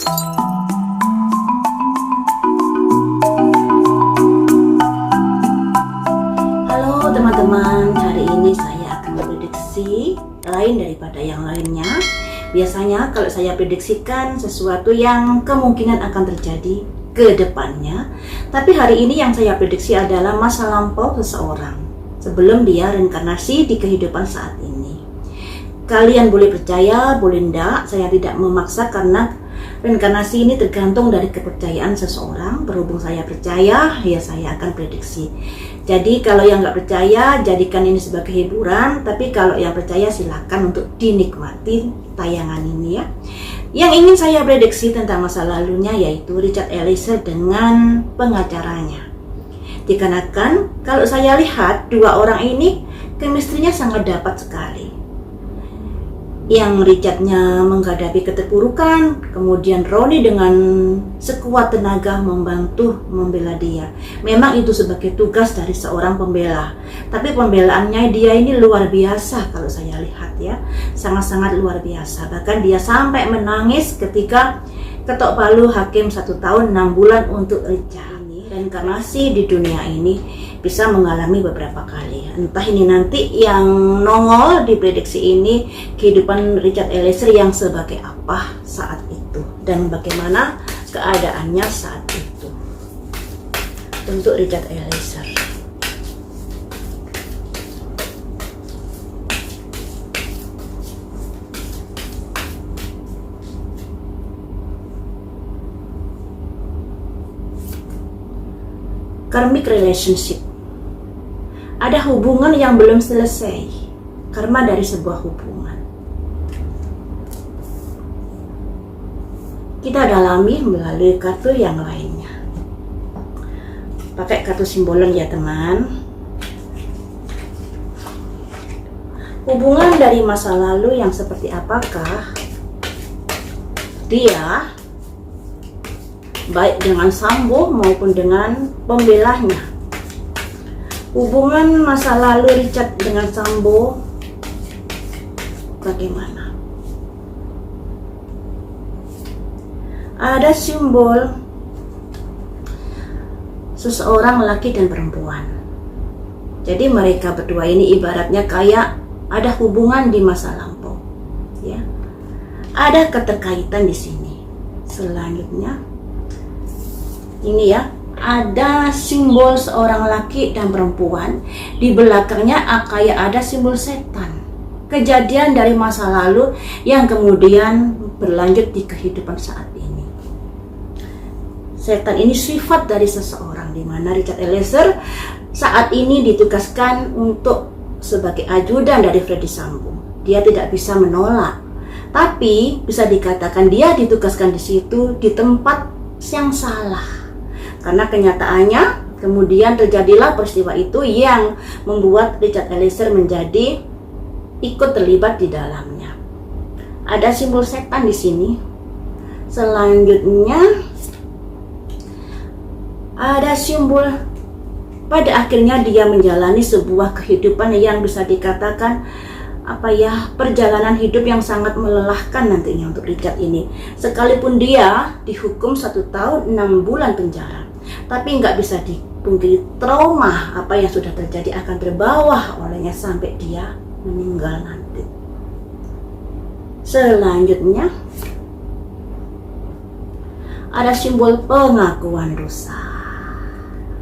Halo teman-teman, hari ini saya akan memprediksi lain daripada yang lainnya. Biasanya kalau saya prediksikan sesuatu yang kemungkinan akan terjadi ke depannya, tapi hari ini yang saya prediksi adalah masa lampau seseorang sebelum dia reinkarnasi di kehidupan saat ini. Kalian boleh percaya, boleh enggak, saya tidak memaksa karena reinkarnasi ini tergantung dari kepercayaan seseorang. Berhubung saya percaya, ya saya akan prediksi. Jadi kalau yang nggak percaya, jadikan ini sebagai hiburan. Tapi kalau yang percaya, silakan untuk dinikmati tayangan ini ya. Yang ingin saya prediksi tentang masa lalunya yaitu Richard Eliezer dengan pengacaranya. Dikarenakan kalau saya lihat dua orang ini chemistry-nya sangat dapat sekali. Yang Richardnya menghadapi keterpurukan, kemudian Ronnie dengan sekuat tenaga membantu membela dia. Memang itu sebagai tugas dari seorang pembela, tapi pembelaannya dia ini luar biasa kalau saya lihat ya, sangat-sangat luar biasa. Bahkan dia sampai menangis ketika ketok palu hakim 1 tahun 6 bulan untuk Richard. Reinkarnasi di dunia ini bisa mengalami beberapa kali. Entah ini nanti yang nongol di prediksi ini kehidupan Richard Eliezer yang sebagai apa saat itu dan bagaimana keadaannya saat itu untuk Richard Eliezer. Karmic relationship. Ada hubungan yang belum selesai. Karma dari sebuah hubungan. Kita dalami melalui kartu yang lainnya. Pakai kartu simbolan ya teman. Hubungan dari masa lalu yang seperti apakah? Dia baik dengan Sambo maupun dengan pembelahnya. Hubungan masa lalu Richard dengan Sambo bagaimana? Ada simbol seseorang laki dan perempuan. Jadi mereka berdua ini ibaratnya kayak ada hubungan di masa lampau, ya. Ada keterkaitan di sini. Selanjutnya ini ya, ada simbol seorang laki dan perempuan. Di belakangnya kayak ada simbol setan. Kejadian dari masa lalu yang kemudian berlanjut di kehidupan saat ini. Setan ini sifat dari seseorang, di mana Richard Eliezer saat ini ditugaskan untuk sebagai ajudan dari Ferdy Sambo. Dia tidak bisa menolak, tapi bisa dikatakan dia ditugaskan di situ di tempat yang salah. Karena kenyataannya kemudian terjadilah peristiwa itu yang membuat Richard Eliezer menjadi ikut terlibat di dalamnya. Ada simbol setan di sini. Selanjutnya ada simbol pada akhirnya dia menjalani sebuah kehidupan yang bisa dikatakan perjalanan hidup yang sangat melelahkan nantinya untuk Richard ini. Sekalipun dia dihukum 1 tahun 6 bulan penjara, tapi nggak bisa dipungkiri trauma apa yang sudah terjadi akan terbawa olehnya sampai dia meninggal nanti. Selanjutnya ada simbol pengakuan dosa.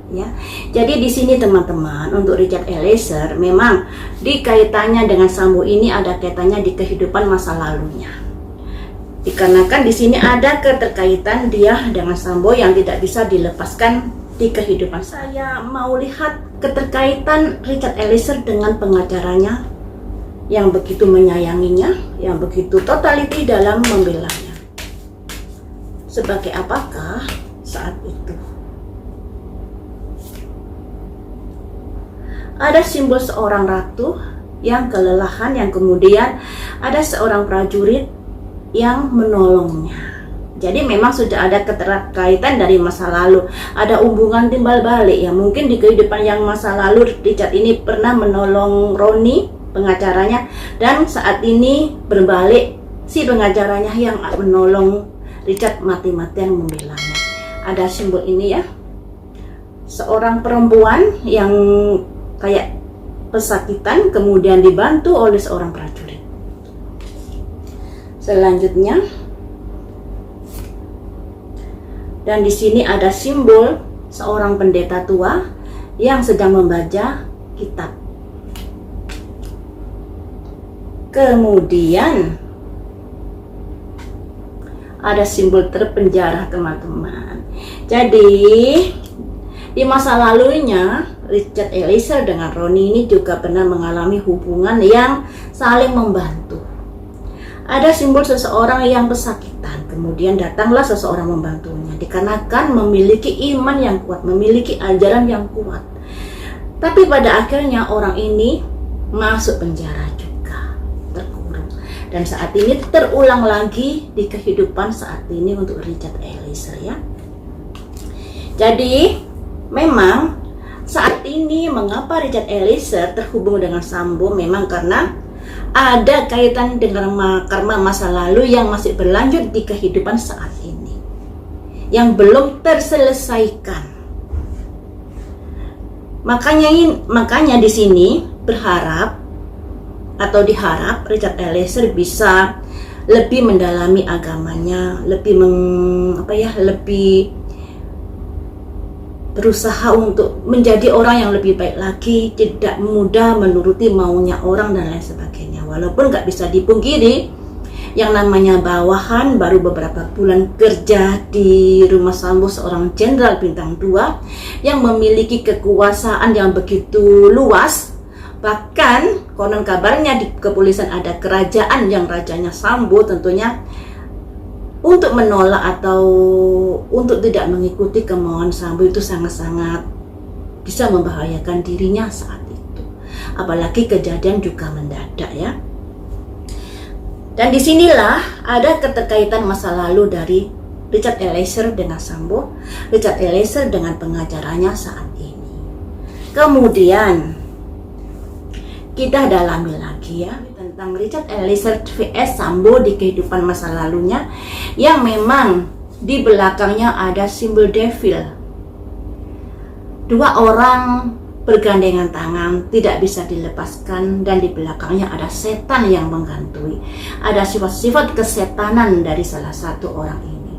Ya, jadi di sini teman-teman untuk Richard Eliezer memang dikaitannya dengan Sambo ini ada kaitannya di kehidupan masa lalunya. Dikarenakan di sini ada keterkaitan dia dengan Sambo yang tidak bisa dilepaskan di kehidupan. Saya mau lihat keterkaitan Richard Eliezer dengan pengacaranya yang begitu menyayanginya, yang begitu totaliti dalam membelanya. Sebagai apakah saat itu? Ada simbol seorang ratu yang kelelahan, yang kemudian ada seorang prajurit yang menolongnya. Jadi memang sudah ada keterkaitan dari masa lalu, ada hubungan timbal balik ya. Mungkin di kehidupan yang masa lalu Richard ini pernah menolong Ronnie, pengacaranya, dan saat ini berbalik si pengacaranya yang menolong Richard mati-matian membelanya. Ada simbol ini ya, seorang perempuan yang kayak pesakitan kemudian dibantu oleh seorang prajurit. Selanjutnya, dan di sini ada simbol seorang pendeta tua yang sedang membaca kitab. Kemudian ada simbol terpenjara, teman-teman. Jadi di masa lalunya Richard Eliezer dengan Ronnie ini juga pernah mengalami hubungan yang saling membantu. Ada simbol seseorang yang kesakitan, kemudian datanglah seseorang membantunya, dikarenakan memiliki iman yang kuat, memiliki ajaran yang kuat. Tapi pada akhirnya orang ini masuk penjara juga, terkurung. Dan saat ini terulang lagi di kehidupan saat ini untuk Richard Eliezer ya. Jadi memang saat ini mengapa Richard Eliezer terhubung dengan Sambo, memang karena ada kaitan dengan karma masa lalu yang masih berlanjut di kehidupan saat ini, yang belum terselesaikan. Makanya di sini berharap atau diharap Richard Eliezer bisa lebih mendalami agamanya, lebih lebih berusaha untuk menjadi orang yang lebih baik lagi, tidak mudah menuruti maunya orang dan lain sebagainya. Walaupun nggak bisa dipungkiri, yang namanya bawahan baru beberapa bulan kerja di rumah Sambo, seorang jenderal bintang 2 yang memiliki kekuasaan yang begitu luas. Bahkan konon kabarnya di kepolisian ada kerajaan yang rajanya Sambo, tentunya untuk menolak atau untuk tidak mengikuti kemauan Sambo itu sangat-sangat bisa membahayakan dirinya saat itu. Apalagi kejadian juga mendadak ya. Dan disinilah ada keterkaitan masa lalu dari Richard Eliezer dengan Sambo, Richard Eliezer dengan pengacaranya saat ini. Kemudian kita dalami lagi ya tentang Richard Eliezer vs Sambo di kehidupan masa lalunya, yang memang di belakangnya ada simbol devil. Dua orang bergandengan tangan, tidak bisa dilepaskan, dan di belakangnya ada setan yang menghantui. Ada sifat-sifat kesetanan dari salah satu orang ini.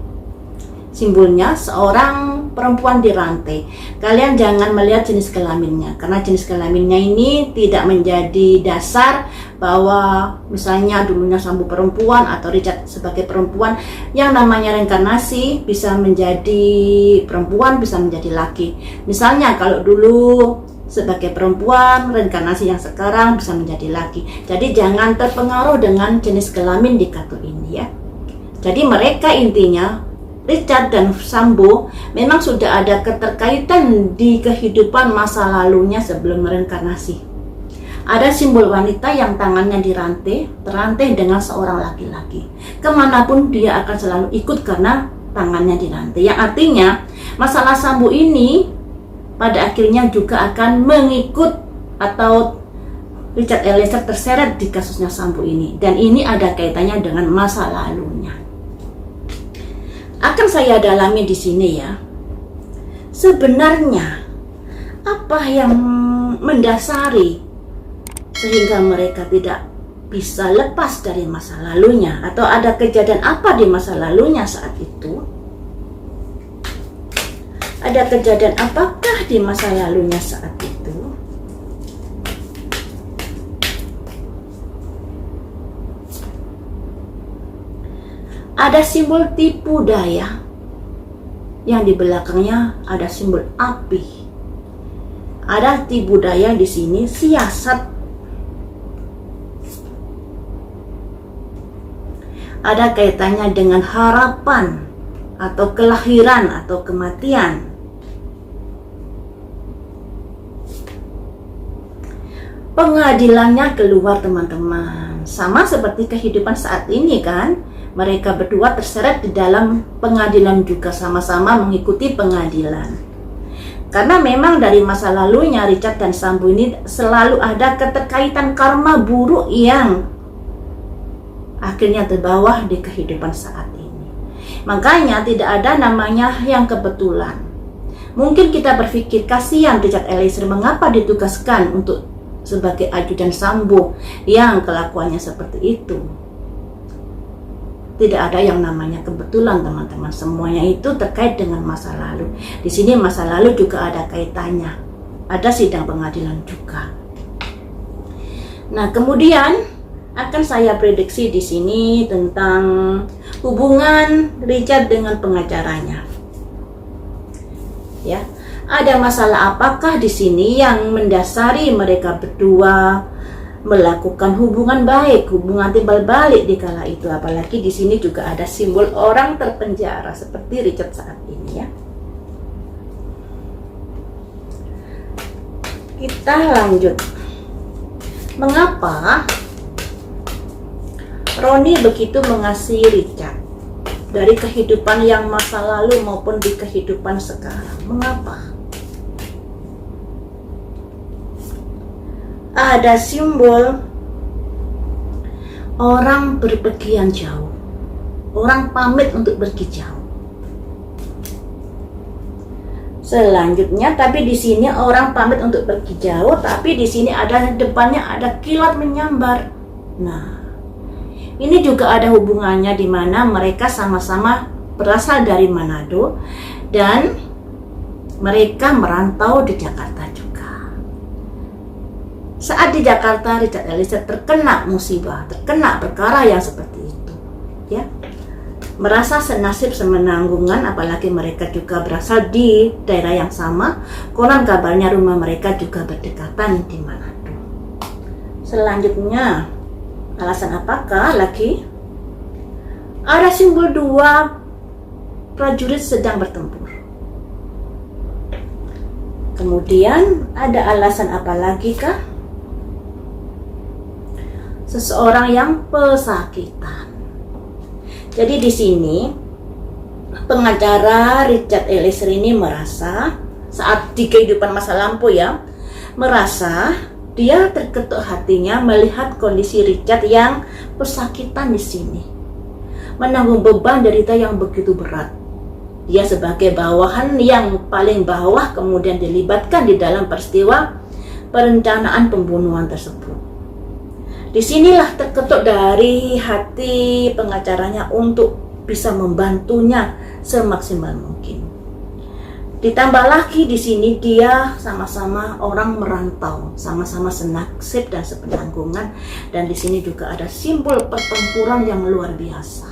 Simbolnya seorang perempuan dirantai. Kalian jangan melihat jenis kelaminnya, karena jenis kelaminnya ini tidak menjadi dasar bahwa misalnya dulunya Sambo perempuan atau Richard sebagai perempuan. Yang namanya reinkarnasi bisa menjadi perempuan, bisa menjadi laki. Misalnya kalau dulu sebagai perempuan, reinkarnasi yang sekarang bisa menjadi laki. Jadi jangan terpengaruh dengan jenis kelamin di kartu ini ya. Jadi mereka intinya Richard dan Sambo memang sudah ada keterkaitan di kehidupan masa lalunya sebelum reinkarnasi. Ada simbol wanita yang tangannya terantai dengan seorang laki-laki. Kemanapun dia akan selalu ikut karena tangannya dirantai. Yang artinya masalah Sambo ini pada akhirnya juga akan mengikut atau Richard Eliezer terseret di kasusnya Sambo ini. Dan ini ada kaitannya dengan masa lalunya. Akan saya dalami di sini ya. Sebenarnya apa yang mendasari sehingga mereka tidak bisa lepas dari masa lalunya, atau ada kejadian apa di masa lalunya saat itu? Ada kejadian apakah di masa lalunya saat itu? Ada simbol tipu daya yang di belakangnya ada simbol api. Ada tipu daya di sini, siasat. Ada kaitannya dengan harapan atau kelahiran atau kematian. Pengadilannya keluar, teman-teman. Sama seperti kehidupan saat ini kan. Mereka berdua terseret di dalam pengadilan juga, sama-sama mengikuti pengadilan. Karena memang dari masa lalunya Richard dan Sambo ini selalu ada keterkaitan karma buruk yang akhirnya terbawa di kehidupan saat ini. Makanya tidak ada namanya yang kebetulan. Mungkin kita berpikir kasihan Richard Eliezer mengapa ditugaskan untuk sebagai ajudan Sambo yang kelakuannya seperti itu. Tidak ada yang namanya kebetulan, teman-teman. Semuanya itu terkait dengan masa lalu. Di sini masa lalu juga ada kaitannya. Ada sidang pengadilan juga. Nah, kemudian akan saya prediksi di sini tentang hubungan Richard dengan pengacaranya. Ya, ada masalah apakah di sini yang mendasari mereka berdua melakukan hubungan baik, hubungan timbal balik di kala itu. Apalagi di sini juga ada simbol orang terpenjara seperti Richard saat ini ya. Kita lanjut. Mengapa Ronnie begitu mengasihi Richard dari kehidupan yang masa lalu maupun di kehidupan sekarang? Mengapa? Ada simbol orang berpergian jauh, orang pamit untuk pergi jauh. Selanjutnya, tapi di sini orang pamit untuk pergi jauh, tapi di sini ada depannya ada kilat menyambar. Nah, ini juga ada hubungannya di mana mereka sama-sama berasal dari Manado dan mereka merantau di Jakarta juga. Saat di Jakarta, Richard Eliezer terkena musibah, terkena perkara yang seperti itu, ya. Merasa senasib semenanggungan, apalagi mereka juga berasal di daerah yang sama. Konon kabarnya rumah mereka juga berdekatan di Manado. Selanjutnya, alasan apakah lagi? Ada simbol dua prajurit sedang bertempur. Kemudian ada alasan apa lagi kah? Seseorang yang pesakitan. Jadi di sini pengacara Richard Eliezer ini merasa saat di kehidupan masa lampau ya, merasa dia terketuk hatinya melihat kondisi Richard yang pesakitan di sini, menanggung beban derita yang begitu berat. Dia sebagai bawahan yang paling bawah kemudian dilibatkan di dalam peristiwa perencanaan pembunuhan tersebut. Disinilah terketuk dari hati pengacaranya untuk bisa membantunya semaksimal mungkin. Ditambah lagi di sini dia sama-sama orang merantau, sama-sama senasib dan sepenanggungan, dan di sini juga ada simbol pertempuran yang luar biasa.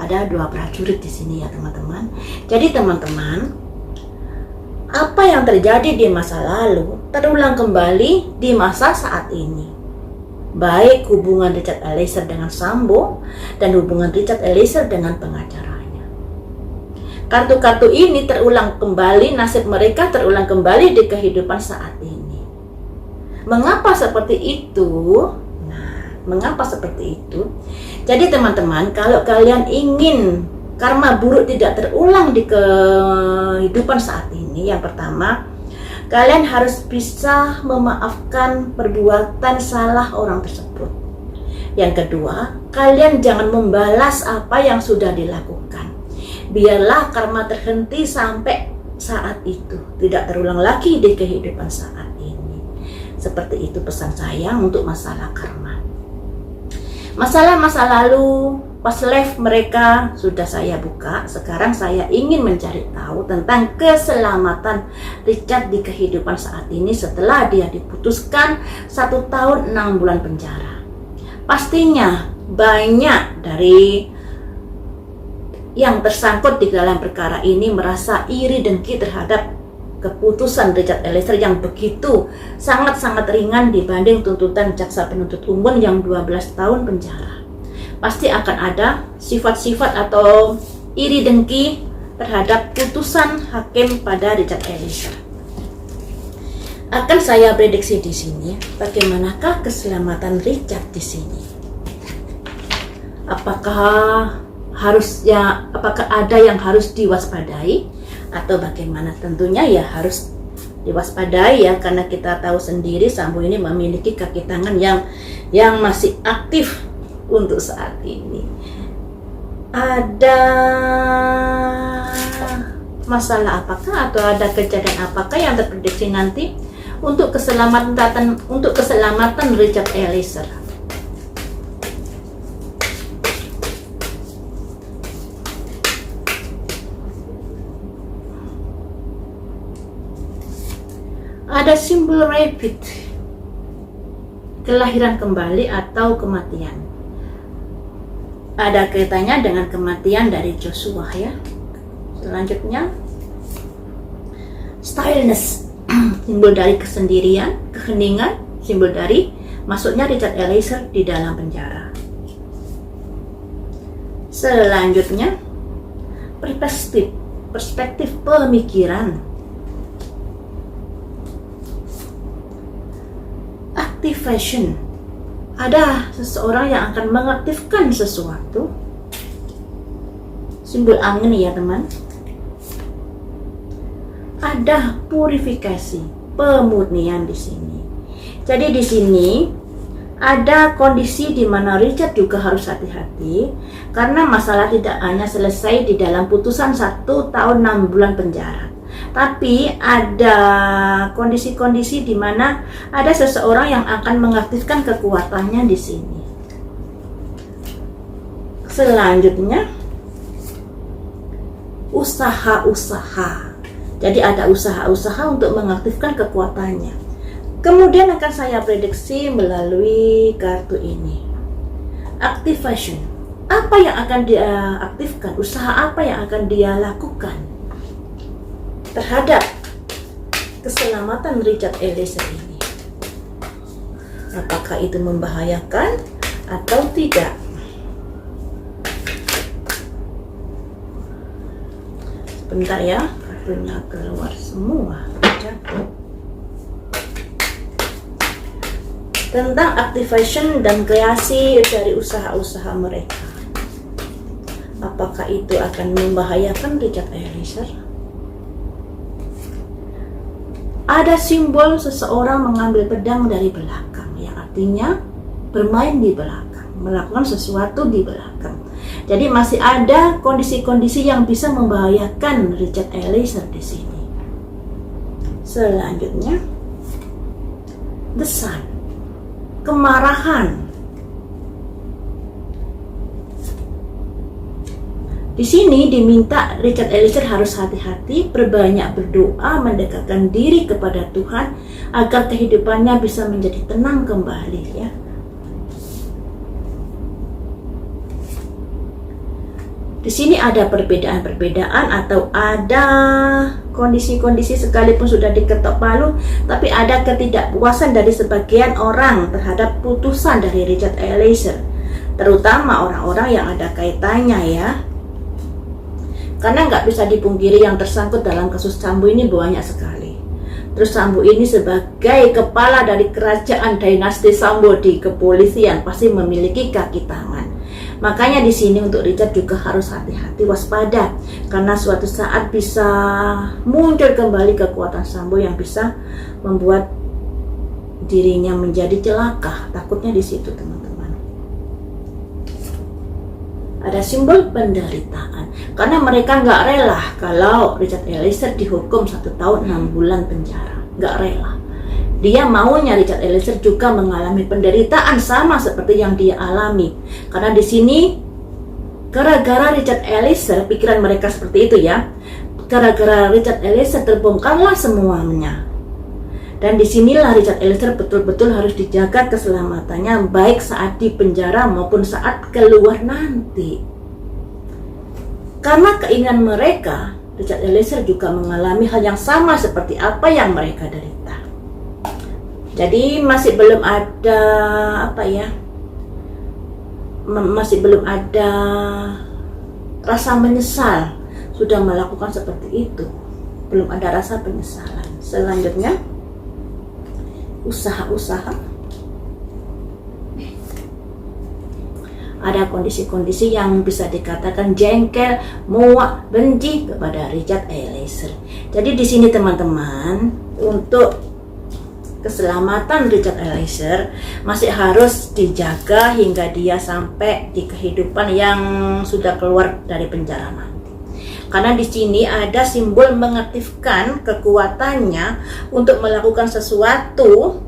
Ada dua prajurit di sini ya teman-teman. Jadi teman-teman, apa yang terjadi di masa lalu terulang kembali di masa saat ini. Baik hubungan Richard Eliezer dengan Sambo dan hubungan Richard Eliezer dengan pengacaranya. Kartu-kartu ini terulang kembali, nasib mereka terulang kembali di kehidupan saat ini. Mengapa seperti itu? Nah, mengapa seperti itu? Jadi teman-teman, kalau kalian ingin karma buruk tidak terulang di kehidupan saat ini, yang pertama, kalian harus bisa memaafkan perbuatan salah orang tersebut. Yang kedua, kalian jangan membalas apa yang sudah dilakukan. Biarlah karma terhenti sampai saat itu, tidak terulang lagi di kehidupan saat ini. Seperti itu pesan saya untuk masalah karma. Masalah masa lalu, pas live mereka sudah saya buka. Sekarang saya ingin mencari tahu tentang keselamatan Richard di kehidupan saat ini setelah dia diputuskan 1 tahun 6 bulan penjara. Pastinya banyak dari yang tersangkut di dalam perkara ini merasa iri dengki terhadap keputusan Richard Eliezer yang begitu sangat-sangat ringan dibanding tuntutan jaksa penuntut umum yang 12 tahun penjara. Pasti akan ada sifat-sifat atau iri dengki terhadap putusan hakim pada Richard Eliezer. Akan saya prediksi di sini, bagaimanakah keselamatan Richard di sini? Apakah ada yang harus diwaspadai atau bagaimana? Tentunya ya harus diwaspadai ya, karena kita tahu sendiri Sambo ini memiliki kaki tangan yang masih aktif untuk saat ini. ada masalah apakah atau ada kejadian apakah yang terprediksi nanti untuk keselamatan Richard Eliezer. Ada simbol rabbit, kelahiran kembali atau kematian. Ada kaitannya dengan kematian dari Joshua ya. Selanjutnya stillness, simbol dari kesendirian, keheningan, simbol dari masuknya Richard Eliezer di dalam penjara. Selanjutnya perspektif pemikiran. Activation, ada seseorang yang akan mengaktifkan sesuatu. Simbol angin ya teman. Ada purifikasi, pemurnian di sini. Jadi di sini ada kondisi di mana Richard juga harus hati-hati karena masalah tidak hanya selesai di dalam putusan 1 tahun 6 bulan penjara. Tapi ada kondisi-kondisi di mana ada seseorang yang akan mengaktifkan kekuatannya di sini. Selanjutnya usaha-usaha. Jadi ada usaha-usaha untuk mengaktifkan kekuatannya. Kemudian akan saya prediksi melalui kartu ini. Activation. Apa yang akan dia aktifkan? Usaha apa yang akan dia lakukan terhadap keselamatan Richard Eliezer ini? Apakah itu membahayakan atau tidak? Sebentar ya, kartunya keluar semua. Tentang activation dan kreasi dari usaha-usaha mereka. Apakah itu akan membahayakan Richard Eliezer? Ada simbol seseorang mengambil pedang dari belakang, yang artinya bermain di belakang, melakukan sesuatu di belakang. Jadi masih ada kondisi-kondisi yang bisa membahayakan Richard Eliezer di sini. Selanjutnya, the sun, kemarahan. Di sini diminta Richard Eliezer harus hati-hati, berbanyak berdoa, mendekatkan diri kepada Tuhan agar kehidupannya bisa menjadi tenang kembali ya. Di sini ada perbedaan-perbedaan atau ada kondisi-kondisi sekalipun sudah diketok palu, tapi ada ketidakpuasan dari sebagian orang terhadap putusan dari Richard Eliezer, terutama orang-orang yang ada kaitannya ya. Karena nggak bisa dipungkiri yang tersangkut dalam kasus Sambo ini banyak sekali. Terus Sambo ini sebagai kepala dari kerajaan dinasti Sambo di kepolisian pasti memiliki kaki tangan. Makanya di sini untuk Richard juga harus hati-hati, waspada, karena suatu saat bisa muncul kembali kekuatan Sambo yang bisa membuat dirinya menjadi celaka. Takutnya di situ teman-teman. Ada simbol penderitaan, karena mereka nggak rela kalau Richard Eliezer dihukum 1 tahun 6 bulan penjara. Nggak rela. Dia maunya Richard Eliezer juga mengalami penderitaan sama seperti yang dia alami. Karena di sini gara-gara Richard Eliezer, pikiran mereka seperti itu ya. Gara-gara Richard Eliezer terbongkarlah semuanya. Dan disinilah Richard Eliezer betul-betul harus dijaga keselamatannya, baik saat di penjara maupun saat keluar nanti. Karena keinginan mereka, Richard Eliezer juga mengalami hal yang sama seperti apa yang mereka derita. Jadi masih belum ada masih belum ada rasa menyesal sudah melakukan seperti itu. Belum ada rasa penyesalan. Selanjutnya, usaha-usaha. Ada kondisi-kondisi yang bisa dikatakan jengkel, muak, benci kepada Richard Eliezer. Jadi di sini teman-teman, untuk keselamatan Richard Eliezer masih harus dijaga hingga dia sampai di kehidupan yang sudah keluar dari penjara nanti. Karena di sini ada simbol mengaktifkan kekuatannya untuk melakukan sesuatu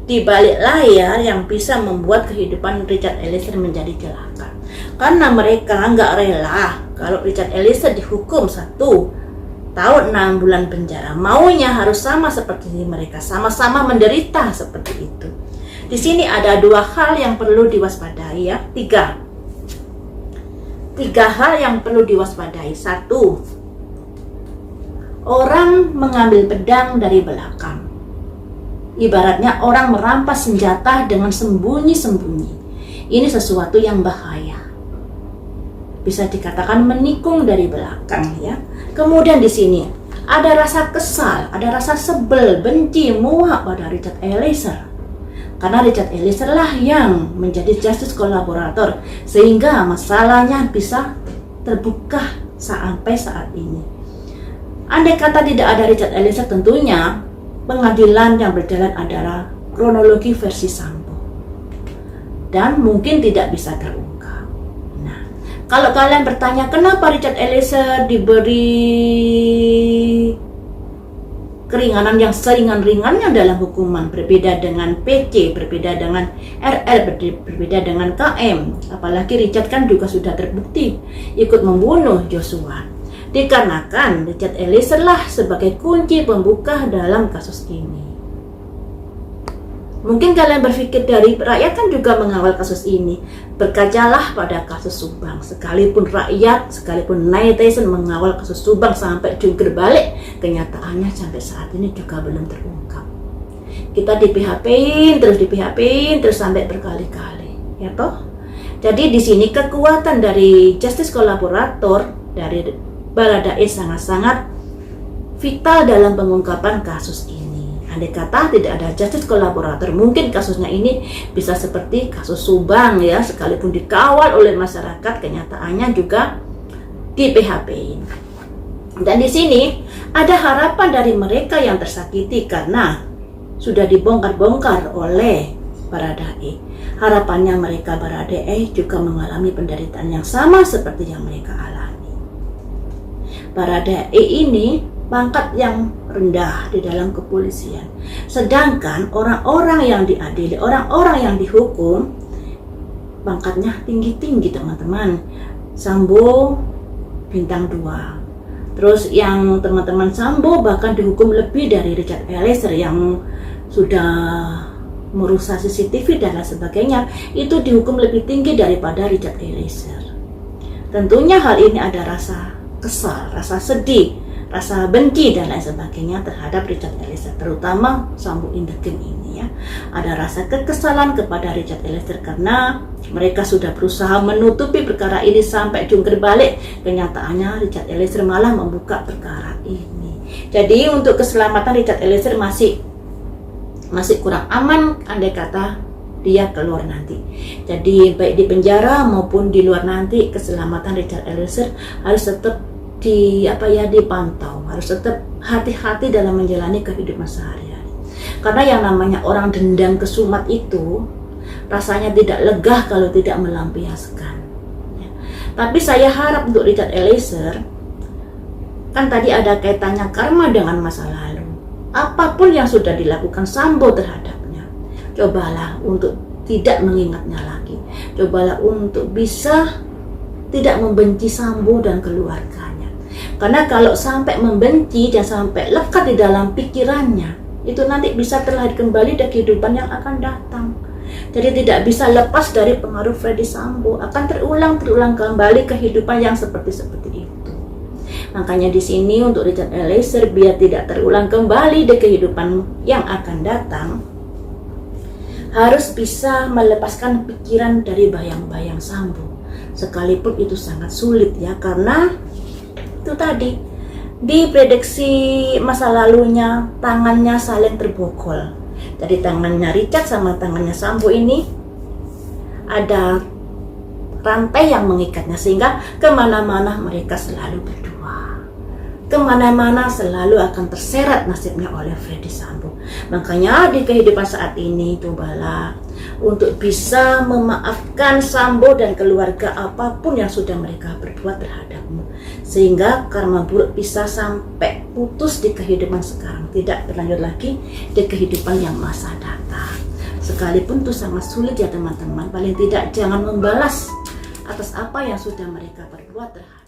di balik layar yang bisa membuat kehidupan Richard Eliezer menjadi celaka. Karena mereka nggak rela kalau Richard Eliezer dihukum 1 tahun 6 bulan penjara, maunya harus sama seperti mereka, sama-sama menderita seperti itu. Di sini ada 2 hal yang perlu diwaspadai ya, 3 hal yang perlu diwaspadai. 1, orang mengambil pedang dari belakang. Ibaratnya orang merampas senjata dengan sembunyi-sembunyi. Ini sesuatu yang bahaya. Bisa dikatakan menikung dari belakang ya. Kemudian di sini ada rasa kesal, ada rasa sebel, benci, muak pada Richard Eliezer. Karena Richard Eliezer lah yang menjadi justice kolaborator sehingga masalahnya bisa terbuka sampai saat ini. Andai kata tidak ada Richard Eliezer, tentunya pengadilan yang berjalan adalah kronologi versi Sambo dan mungkin tidak bisa terungkap. Nah, kalau kalian bertanya kenapa Richard Eliezer diberi keringanan yang seringan-ringannya dalam hukuman, berbeda dengan PC, berbeda dengan RL, berbeda dengan KM, apalagi Richard kan juga sudah terbukti ikut membunuh Joshua. Dikarenakan Richard Eliezer lah sebagai kunci pembuka dalam kasus ini. Mungkin kalian berpikir dari rakyat kan juga mengawal kasus ini. Berkacalah pada kasus Subang. Sekalipun rakyat, sekalipun netizen mengawal kasus Subang sampai jungkir balik, kenyataannya sampai saat ini juga belum terungkap. Kita di PHP-in terus sampai berkali-kali, ya toh? Jadi di sini kekuatan dari justice kolaborator dari Baradae sangat-sangat vital dalam pengungkapan kasus ini. Andai kata tidak ada justice kolaborator, mungkin kasusnya ini bisa seperti kasus Subang ya, sekalipun dikawal oleh masyarakat, kenyataannya juga di PHP-in. Dan di sini ada harapan dari mereka yang tersakiti karena sudah dibongkar-bongkar oleh Baradae. Harapannya mereka Baradae juga mengalami penderitaan yang sama seperti yang mereka alami. Baradae ini pangkat yang rendah di dalam kepolisian, sedangkan orang-orang yang diadili, orang-orang yang dihukum pangkatnya tinggi-tinggi teman-teman. Sambo bintang 2, terus yang teman-teman Sambo bahkan dihukum lebih dari Richard Eliezer yang sudah merusak CCTV dan lain sebagainya, itu dihukum lebih tinggi daripada Richard Eliezer. Tentunya hal ini ada rasa kesal, rasa sedih, rasa benci dan lain sebagainya terhadap Richard Eliezer, terutama Sambo in the Game ini ya. Ada rasa kekesalan kepada Richard Eliezer karena mereka sudah berusaha menutupi perkara ini sampai jungkir balik, kenyataannya Richard Eliezer malah membuka perkara ini. Jadi untuk keselamatan Richard Eliezer masih kurang aman andai kata dia keluar nanti. Jadi baik di penjara maupun di luar nanti, keselamatan Richard Eliezer harus tetap dipantau, harus tetap hati-hati dalam menjalani kehidupan sehari-hari. Karena yang namanya orang dendam kesumat itu rasanya tidak lega kalau tidak melampiaskan. Ya. Tapi saya harap untuk Richard Eliezer, kan tadi ada kaitannya karma dengan masa lalu. Apapun yang sudah dilakukan Sambo terhadapnya, cobalah untuk tidak mengingatnya lagi. Cobalah untuk bisa tidak membenci Sambo dan keluarganya. Karena kalau sampai membenci dan sampai lekat di dalam pikirannya, itu nanti bisa terlahir kembali dari kehidupan yang akan datang. Jadi tidak bisa lepas dari pengaruh Freddy Sambo, akan terulang kembali kehidupan yang seperti itu. Makanya di sini untuk Richard Eliezer biar tidak terulang kembali di kehidupan yang akan datang, harus bisa melepaskan pikiran dari bayang-bayang Sambo. Sekalipun itu sangat sulit ya, karena itu tadi diprediksi masa lalunya tangannya saling terbokol. Jadi tangannya Richard sama tangannya Sambo ini ada rantai yang mengikatnya sehingga kemana-mana mereka selalu berdua. kemana-mana selalu akan terseret nasibnya oleh Ferdy Sambo. Makanya di kehidupan saat ini cobalah untuk bisa memaafkan Sambo dan keluarga apapun yang sudah mereka berbuat terhadapmu, sehingga karma buruk bisa sampai putus di kehidupan sekarang, tidak berlanjut lagi di kehidupan yang masa datang. Sekalipun itu sangat sulit ya teman-teman, paling tidak jangan membalas atas apa yang sudah mereka perbuat terhadap